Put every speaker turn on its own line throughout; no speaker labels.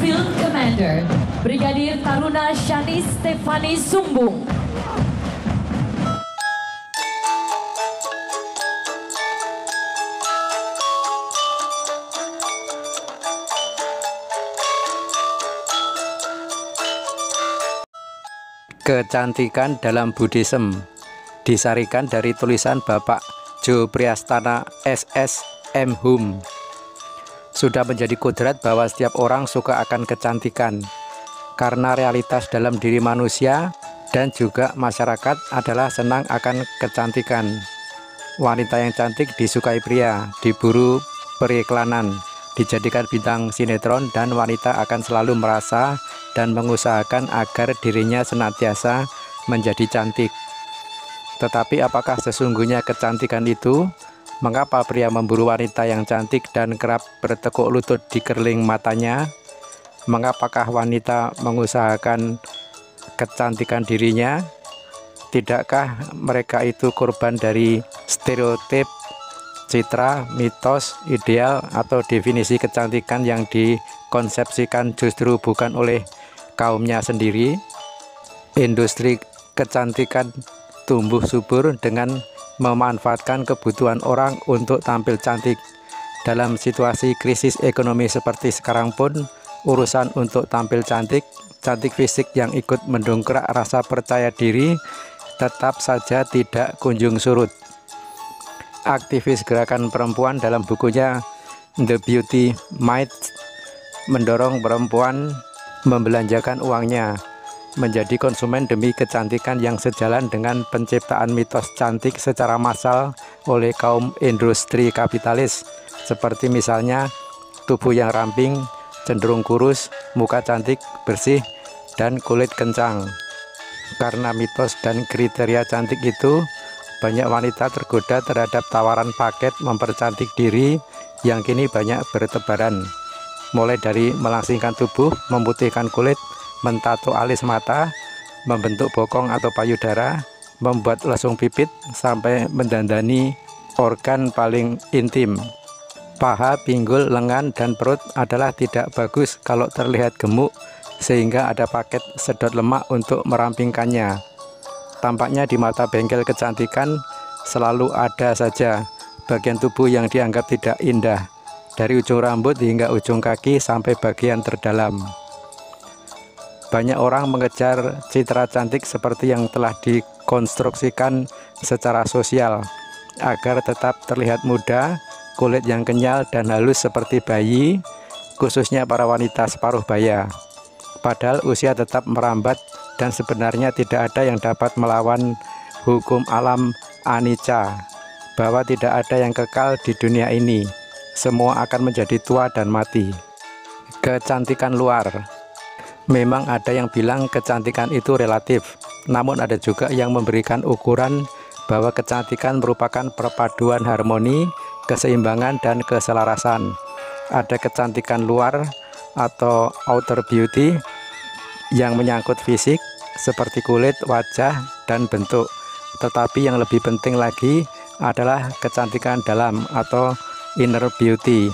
Field Commander, Brigadir Taruna Shani Stefani Sumbung.
Kecantikan dalam Buddhism disarikan dari tulisan Bapak Jo Priastana SS M Hum. Sudah menjadi kodrat bahwa setiap orang suka akan kecantikan karena realitas dalam diri manusia dan juga masyarakat adalah senang akan kecantikan. Wanita yang cantik disukai pria, diburu periklanan, dijadikan bintang sinetron, dan wanita akan selalu merasa dan mengusahakan agar dirinya senantiasa menjadi cantik. Tetapi apakah sesungguhnya kecantikan itu? Mengapa pria memburu wanita yang cantik dan kerap bertekuk lutut di kerling matanya? Mengapakah wanita mengusahakan kecantikan dirinya? Tidakkah mereka itu korban dari stereotip, citra, mitos, ideal, atau definisi kecantikan yang dikonsepsikan justru bukan oleh kaumnya sendiri? Industri kecantikan tumbuh subur dengan memanfaatkan kebutuhan orang untuk tampil cantik. Dalam situasi krisis ekonomi seperti sekarang pun, urusan untuk tampil cantik fisik yang ikut mendongkrak rasa percaya diri tetap saja tidak kunjung surut. Aktivis gerakan perempuan dalam bukunya The Beauty Myth mendorong perempuan membelanjakan uangnya menjadi konsumen demi kecantikan yang sejalan dengan penciptaan mitos cantik secara massal oleh kaum industri kapitalis, seperti misalnya tubuh yang ramping, cenderung kurus, muka cantik, bersih, dan kulit kencang. Karena mitos dan kriteria cantik itu, banyak wanita tergoda terhadap tawaran paket mempercantik diri yang kini banyak bertebaran, mulai dari melangsingkan tubuh, memutihkan kulit, mentato alis mata, membentuk bokong atau payudara, membuat lesung pipit, sampai mendandani organ paling intim. Paha, pinggul, lengan, dan perut adalah tidak bagus kalau terlihat gemuk, sehingga ada paket sedot lemak untuk merampingkannya. Tampaknya di mata bengkel kecantikan selalu ada saja bagian tubuh yang dianggap tidak indah, dari ujung rambut hingga ujung kaki sampai bagian terdalam. Banyak orang mengejar citra cantik seperti yang telah dikonstruksikan secara sosial agar tetap terlihat muda, kulit yang kenyal dan halus seperti bayi, khususnya para wanita separuh baya. Padahal usia tetap merambat dan sebenarnya tidak ada yang dapat melawan hukum alam anicca, bahwa tidak ada yang kekal di dunia ini. Semua akan menjadi tua dan mati. Kecantikan luar. Memang ada yang bilang kecantikan itu relatif, namun ada juga yang memberikan ukuran bahwa kecantikan merupakan perpaduan harmoni, keseimbangan, dan keselarasan. Ada kecantikan luar atau outer beauty yang menyangkut fisik seperti kulit, wajah, dan bentuk. Tetapi yang lebih penting lagi adalah kecantikan dalam atau inner beauty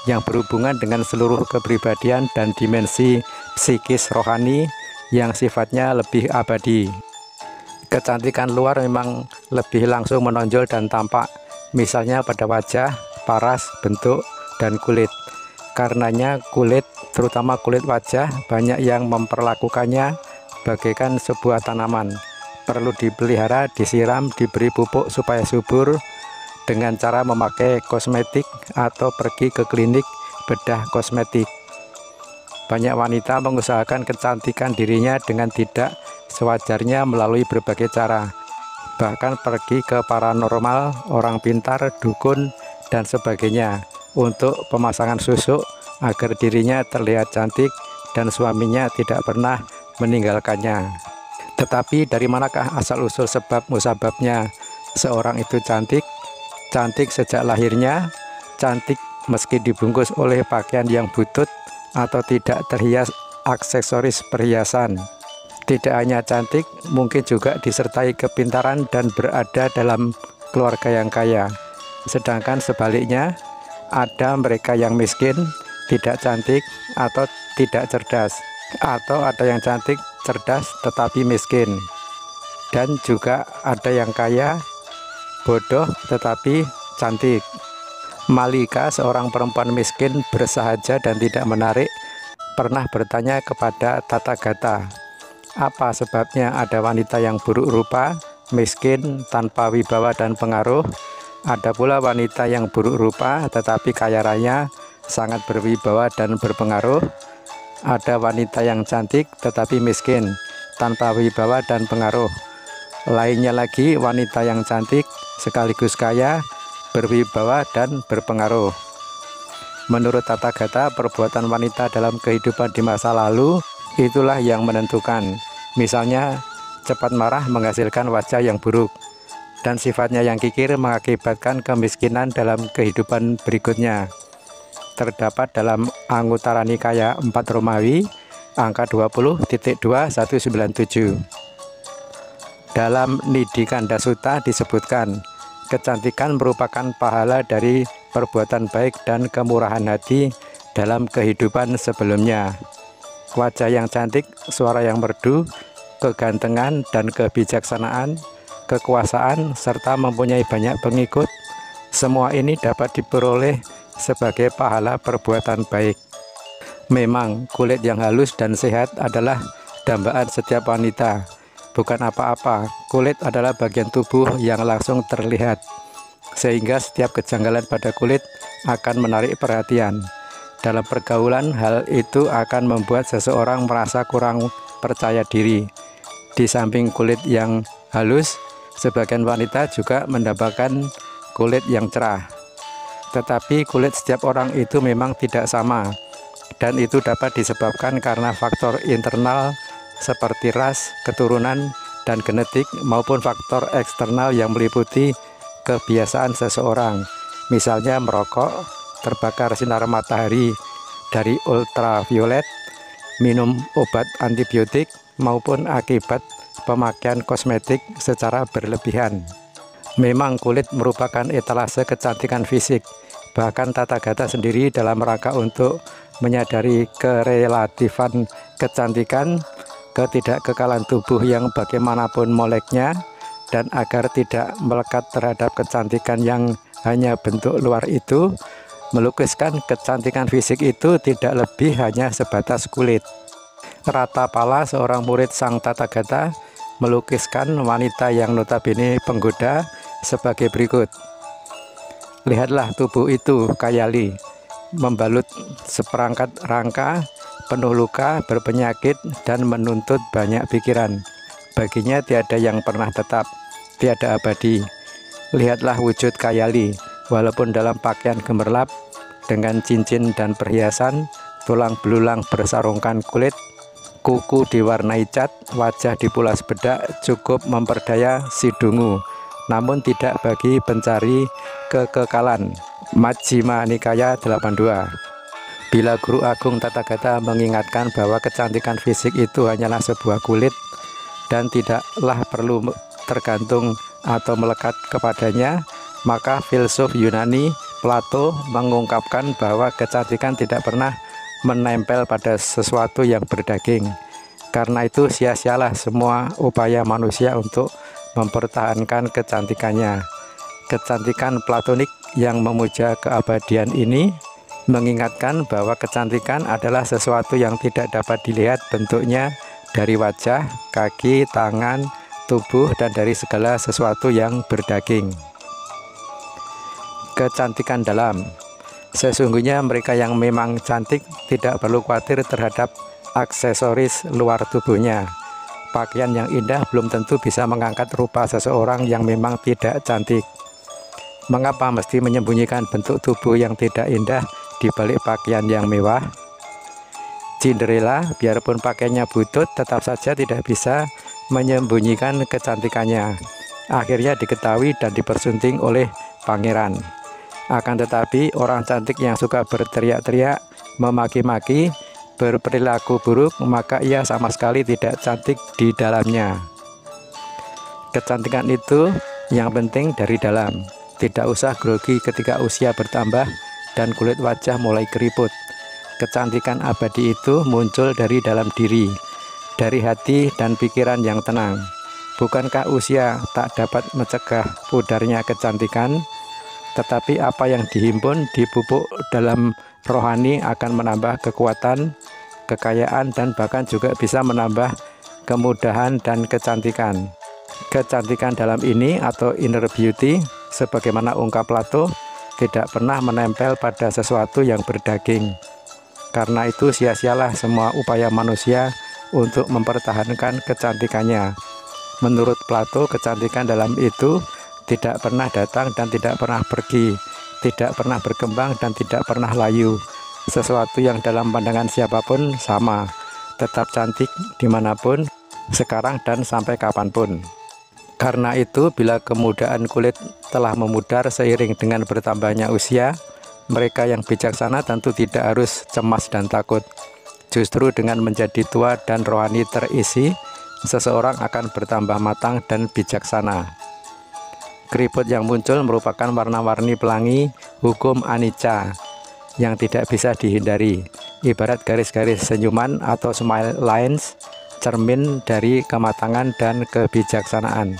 yang berhubungan dengan seluruh kepribadian dan dimensi psikis rohani yang sifatnya lebih abadi. Kecantikan luar memang lebih langsung menonjol dan tampak, misalnya pada wajah, paras, bentuk, dan kulit. Karenanya kulit, terutama kulit wajah, banyak yang memperlakukannya bagaikan sebuah tanaman. Perlu dipelihara, disiram, diberi pupuk supaya subur, dengan cara memakai kosmetik atau pergi ke klinik bedah kosmetik. Banyak wanita mengusahakan kecantikan dirinya dengan tidak sewajarnya melalui berbagai cara, bahkan pergi ke paranormal, orang pintar, dukun, dan sebagainya untuk pemasangan susuk agar dirinya terlihat cantik dan suaminya tidak pernah meninggalkannya. Tetapi dari manakah asal-usul sebab musababnya seorang itu cantik? Cantik sejak lahirnya, cantik meski dibungkus oleh pakaian yang butut atau tidak terhias aksesoris perhiasan. Tidak hanya cantik, mungkin juga disertai kepintaran dan berada dalam keluarga yang kaya. Sedangkan sebaliknya, ada mereka yang miskin, tidak cantik, atau tidak cerdas, atau ada yang cantik, cerdas, tetapi miskin. Dan juga ada yang kaya, bodoh, tetapi cantik. Malika, seorang perempuan miskin, bersahaja dan tidak menarik, pernah bertanya kepada Tathagata, apa sebabnya ada wanita yang buruk rupa, miskin, tanpa wibawa dan pengaruh, ada pula wanita yang buruk rupa tetapi kaya raya, sangat berwibawa dan berpengaruh, ada wanita yang cantik tetapi miskin, tanpa wibawa dan pengaruh, lainnya lagi wanita yang cantik sekaligus kaya, berwibawa dan berpengaruh. Menurut Tathagata, perbuatan wanita dalam kehidupan di masa lalu itulah yang menentukan. Misalnya, cepat marah menghasilkan wajah yang buruk, dan sifatnya yang kikir mengakibatkan kemiskinan dalam kehidupan berikutnya. Terdapat dalam Anguttara Nikaya 4 Romawi, angka 20.2197. Dalam Nidikanda Sutta disebutkan, kecantikan merupakan pahala dari perbuatan baik dan kemurahan hati dalam kehidupan sebelumnya. Wajah yang cantik, suara yang merdu, kegantengan dan kebijaksanaan, kekuasaan, serta mempunyai banyak pengikut, semua ini dapat diperoleh sebagai pahala perbuatan baik. Memang kulit yang halus dan sehat adalah dambaan setiap wanita, bukan apa-apa. Kulit adalah bagian tubuh yang langsung terlihat, sehingga setiap kejanggalan pada kulit akan menarik perhatian. Dalam pergaulan, hal itu akan membuat seseorang merasa kurang percaya diri. Di samping kulit yang halus, sebagian wanita juga mendapatkan kulit yang cerah. Tetapi kulit setiap orang itu memang tidak sama, dan itu dapat disebabkan karena faktor internal seperti ras, keturunan, dan genetik, maupun faktor eksternal yang meliputi kebiasaan seseorang, misalnya merokok, terbakar sinar matahari dari ultraviolet, minum obat antibiotik, maupun akibat pemakaian kosmetik secara berlebihan. Memang kulit merupakan etalase kecantikan fisik. Bahkan Tathagata sendiri dalam rangka untuk menyadari kerelatifan kecantikan, ketidakkekalan tubuh yang bagaimanapun moleknya, dan agar tidak melekat terhadap kecantikan yang hanya bentuk luar itu, melukiskan kecantikan fisik itu tidak lebih hanya sebatas kulit. Ratapala, seorang murid Sang Tathagata, melukiskan wanita yang notabene penggoda sebagai berikut. Lihatlah tubuh itu, Kayali, membalut seperangkat rangka, penuh luka, berpenyakit, dan menuntut banyak pikiran. Baginya tiada yang pernah tetap, tiada abadi. Lihatlah wujud Kayali, walaupun dalam pakaian gemerlap, dengan cincin dan perhiasan, tulang belulang bersarungkan kulit, kuku diwarnai cat, wajah dipulas bedak, cukup memperdaya si dungu, namun tidak bagi pencari kekekalan. Majjhima Nikaya 82. Bila Guru Agung Tathagata mengingatkan bahwa kecantikan fisik itu hanyalah sebuah kulit dan tidaklah perlu tergantung atau melekat kepadanya, maka filsuf Yunani Plato mengungkapkan bahwa kecantikan tidak pernah menempel pada sesuatu yang berdaging. Karena itu sia-sialah semua upaya manusia untuk mempertahankan kecantikannya. Kecantikan platonik yang memuja keabadian ini mengingatkan bahwa kecantikan adalah sesuatu yang tidak dapat dilihat bentuknya dari wajah, kaki, tangan, tubuh, dan dari segala sesuatu yang berdaging. Kecantikan dalam. Sesungguhnya mereka yang memang cantik tidak perlu khawatir terhadap aksesoris luar tubuhnya. Pakaian yang indah belum tentu bisa mengangkat rupa seseorang yang memang tidak cantik. Mengapa mesti menyembunyikan bentuk tubuh yang tidak indah di balik pakaian yang mewah? Cinderella, biarpun pakaiannya butut, tetap saja tidak bisa menyembunyikan kecantikannya. Akhirnya diketahui dan dipersunting oleh pangeran. Akan tetapi orang cantik yang suka berteriak-teriak, memaki-maki, berperilaku buruk, maka ia sama sekali tidak cantik di dalamnya. Kecantikan itu yang penting dari dalam. Tidak usah grogi ketika usia bertambah dan kulit wajah mulai keriput. Kecantikan abadi itu muncul dari dalam diri, dari hati dan pikiran yang tenang. Bukankah usia tak dapat mencegah pudarnya kecantikan? Tetapi apa yang dihimpun, dipupuk dalam rohani akan menambah kekuatan, kekayaan, dan bahkan juga bisa menambah kemudahan dan kecantikan. Kecantikan dalam ini atau inner beauty, sebagaimana ungkap Plato, tidak pernah menempel pada sesuatu yang berdaging. Karena itu sia-sialah semua upaya manusia untuk mempertahankan kecantikannya. Menurut Plato, kecantikan dalam itu tidak pernah datang dan tidak pernah pergi, tidak pernah berkembang dan tidak pernah layu. Sesuatu yang dalam pandangan siapapun sama, tetap cantik dimanapun, sekarang dan sampai kapanpun. Karena itu, bila kemudahan kulit telah memudar seiring dengan bertambahnya usia, mereka yang bijaksana tentu tidak harus cemas dan takut. Justru dengan menjadi tua dan rohani terisi, seseorang akan bertambah matang dan bijaksana. Keriput yang muncul merupakan warna-warni pelangi hukum anicca yang tidak bisa dihindari, ibarat garis-garis senyuman atau smile lines, cermin dari kematangan dan kebijaksanaan.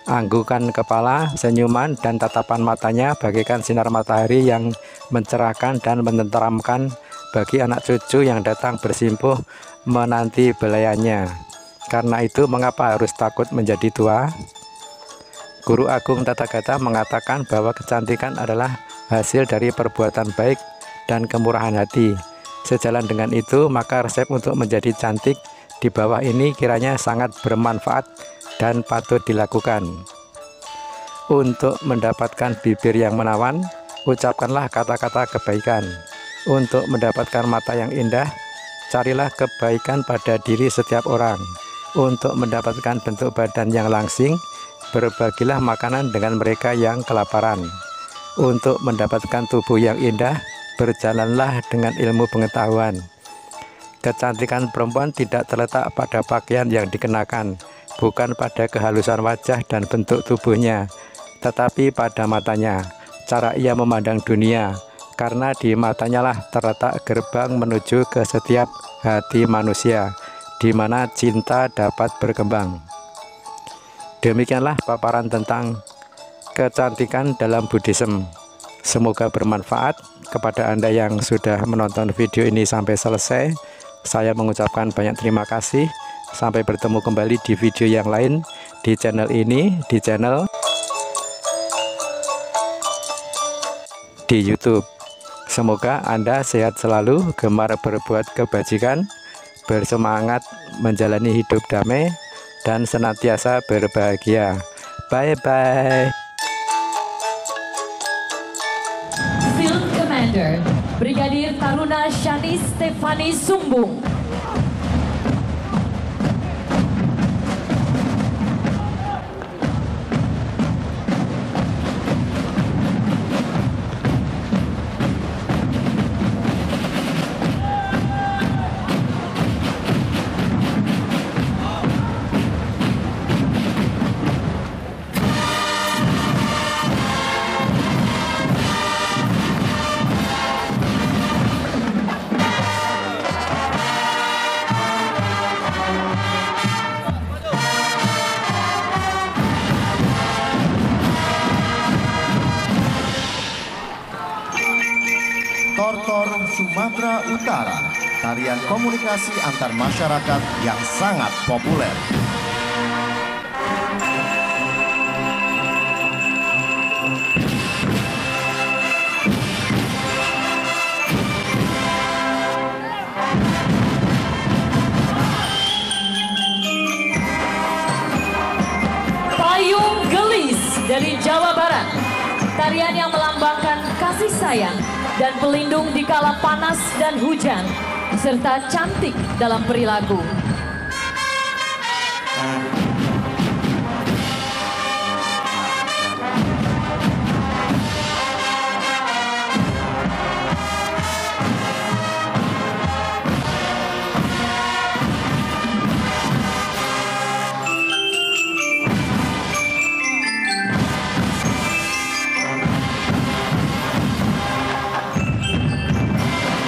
Anggukan kepala, senyuman, dan tatapan matanya bagaikan sinar matahari yang mencerahkan dan menenteramkan bagi anak cucu yang datang bersimpuh menanti belayannya. Karena itu, mengapa harus takut menjadi tua? Guru Agung Tathagata mengatakan bahwa kecantikan adalah hasil dari perbuatan baik dan kemurahan hati. Sejalan dengan itu, maka resep untuk menjadi cantik di bawah ini kiranya sangat bermanfaat dan patut dilakukan. Untuk mendapatkan bibir yang menawan, ucapkanlah kata-kata kebaikan. Untuk mendapatkan mata yang indah, carilah kebaikan pada diri setiap orang. Untuk mendapatkan bentuk badan yang langsing, berbagilah makanan dengan mereka yang kelaparan. Untuk mendapatkan tubuh yang indah, berjalanlah dengan ilmu pengetahuan. Kecantikan perempuan tidak terletak pada pakaian yang dikenakan, bukan pada kehalusan wajah dan bentuk tubuhnya, tetapi pada matanya, cara ia memandang dunia, karena di matanya lah terletak gerbang menuju ke setiap hati manusia, di mana cinta dapat berkembang. Demikianlah paparan tentang kecantikan dalam Buddhism. Semoga bermanfaat. Kepada Anda yang sudah menonton video ini sampai selesai, saya mengucapkan banyak terima kasih. Sampai bertemu kembali di video yang lain di channel ini, di channel di YouTube. Semoga Anda sehat selalu, gemar berbuat kebajikan, bersemangat menjalani hidup damai, dan senantiasa berbahagia. Bye-bye.
Field Commander Brigadir Taruna Shani Stefani Sumbung.
Tortor Sumatera Utara, tarian komunikasi antar masyarakat yang sangat populer.
Payung Gelis dari Jawa Barat, tarian yang melambangkan kasih sayang dan pelindung di kala panas dan hujan, serta cantik dalam perilaku.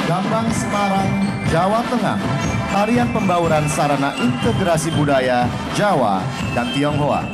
Gambang Tengah, tarian pembauran sarana integrasi budaya Jawa dan Tionghoa.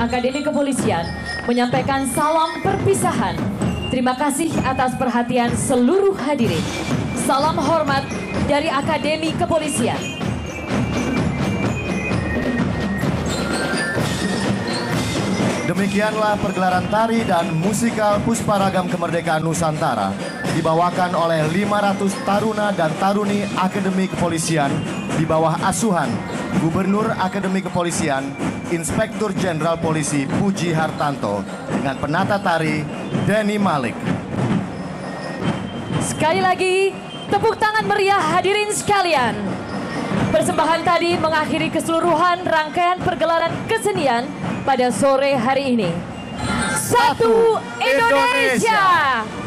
Akademi Kepolisian menyampaikan salam perpisahan. Terima kasih atas perhatian seluruh hadirin. Salam hormat dari Akademi Kepolisian.
Demikianlah pergelaran tari dan musikal Pusparagam Kemerdekaan Nusantara dibawakan oleh 500 taruna dan taruni Akademi Kepolisian di bawah asuhan Gubernur Akademi Kepolisian, Inspektur Jenderal Polisi Puji Hartanto dengan penata tari Denny Malik.
Sekali lagi, tepuk tangan meriah hadirin sekalian. Persembahan tadi mengakhiri keseluruhan rangkaian pergelaran kesenian pada sore hari ini. Satu Indonesia!